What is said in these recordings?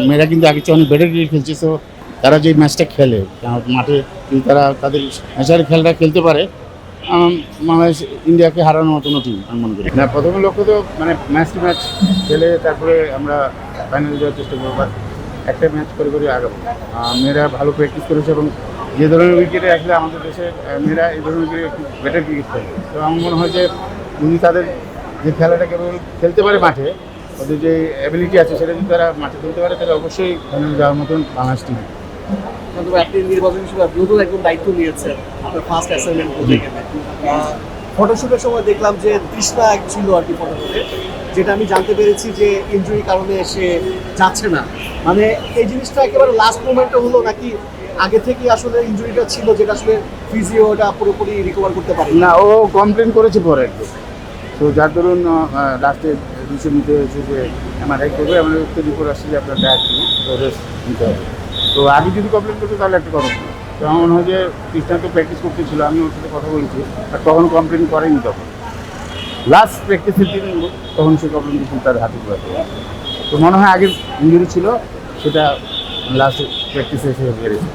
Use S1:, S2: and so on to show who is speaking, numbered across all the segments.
S1: মেয়েরা কিন্তু আগে চেয়ে অনেক বেটার ক্রিকেট খেলছে। সো তারা যে ম্যাচটা খেলে মাঠে যদি তারা তাদের ন্যাচারাল খেলাটা খেলতে পারে, বাংলাদেশ ইন্ডিয়াকে হারানোর মতো টিম আমি মনে করি। না, প্রথমে লক্ষ্য তো মানে ম্যাচ টু ম্যাচ খেলে তারপরে আমরা ফাইনালে যাওয়ার চেষ্টা করবো, বা একটা ম্যাচ করে করে আগাবো। মেয়েরা ভালো প্র্যাকটিস করেছে এবং যে ধরনের উইকেটে আসলে আমাদের দেশের মেয়েরা এই ধরনের উইকেটে খুব বেটার ক্রিকেট খেলে। তো আমার মনে হয় যে যদি তাদের যে খেলাটা কেবল খেলতে পারে মাঠে, ওদের যে অ্যাবিলিটি আছে সেটা যদি তারা মাঠে খেলতে পারে, তাহলে অবশ্যই ফাইনালে যাওয়ার মতন বাংলাদেশ টিম।
S2: আপনি নির্বাচন হিসেবে নতুন একদম দায়িত্ব নিয়েছেন, আপনার ফার্স্ট অ্যাসাইনমেন্ট বলতে গেলে। ফটোশুটের সময় দেখলাম যে তৃষ্ণা এক ছিল আর কি ফটোশুটে, যেটা আমি জানতে পেরেছি যে ইনজুরির কারণে সে যাচ্ছে না। মানে এই জিনিসটা একেবারে লাস্ট মোমেন্টে হলো নাকি আগে থেকে আসলে ইনজুরিটা ছিল, যেটা আসলে ফিজিওটা পুরোপুরি রিকভার করতে পারে
S1: না, ও কমপ্লেন করেছে পরে একদম। তো যার ধরুন লাস্টে ডিসিশন নিতে হয়েছে যে এমআরআই করবে, আমাদের উত্তর রিপোর্ট আসছে যে আপনার ডায়েট তো রেস্ট নিতে হবে। তো আগে যদি কমপ্লেন করতো তাহলে একটা কথা ছিল। তো আমার মনে হয় যে কৃষ্ণা তো প্র্যাকটিস করতেছিল, আমি ওর সাথে কথা বলেছি, আর কখনো কমপ্লেন করেনি। তখন লাস্ট প্র্যাকটিসের দিন তখন সে কমপ্লেন দিয়েছিল তার হাতে পড়াতে। তো মনে হয় আগের ইঞ্জুরি ছিল, সেটা লাস্ট প্র্যাকটিসে এসে বেড়েছে।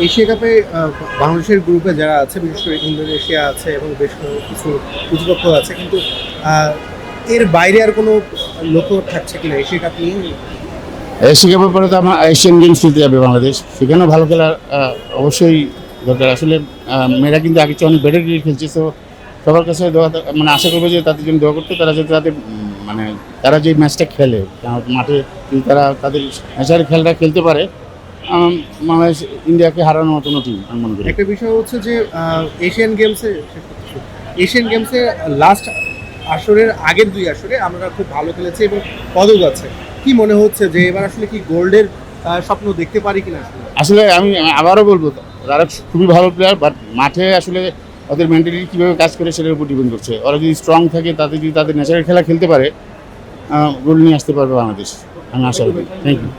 S3: এশিয়া কাপে বাংলাদেশের গ্রুপে যারা আছে, বিশেষ করে ইন্দোনেশিয়া আছে এবং বেশ কিছু প্রতিপক্ষ আছে, কিন্তু এর বাইরে আর কোনো লক্ষ্য থাকছে কিনা এশিয়া কাপ নিয়ে?
S1: এশিয়া কাপের পরে তো আমার এশিয়ান গেমস খেলতে যাবে বাংলাদেশ, সেখানেও ভালো খেলার অবশ্যই দরকার। আসলে মেয়েরা কিন্তু আগে চেয়ে অনেক বেটার ক্রিকেট খেলছে। সো সবার কাছে দোয়া, মানে আশা করবো যে তাদের জন্য দোয়া করতে, তারা যাতে তাদের মানে তারা যে ম্যাচটা খেলে মাঠে যদি তারা তাদের ন্যাচারাল খেলাটা খেলতে পারে, বাংলাদেশ ইন্ডিয়াকে হারানোর মতো টিম আমি মনে করি।
S3: একটা বিষয় হচ্ছে যে এশিয়ান গেমসে লাস্ট আসরের আগের দুই আসরে আমরা খুব ভালো খেলেছি এবং পদক আছে। কি মনে হচ্ছে যে এবার আসলে কি গোল্ডের স্বপ্ন দেখতে পারি কিনা?
S1: আসলে আমি আবারও বলবো, তারা খুবই ভালো প্লেয়ার, বাট মাঠে আসলে ওদের মেন্টালিটি কীভাবে কাজ করে সেটার উপর ডিপেন্ড করছে। ওরা যদি স্ট্রং থাকে, তাদের যদি তাদের ন্যাচারাল খেলা খেলতে পারে, গোল নিয়ে আসতে পারবে বাংলাদেশ, আমি আশা করি। Thank you.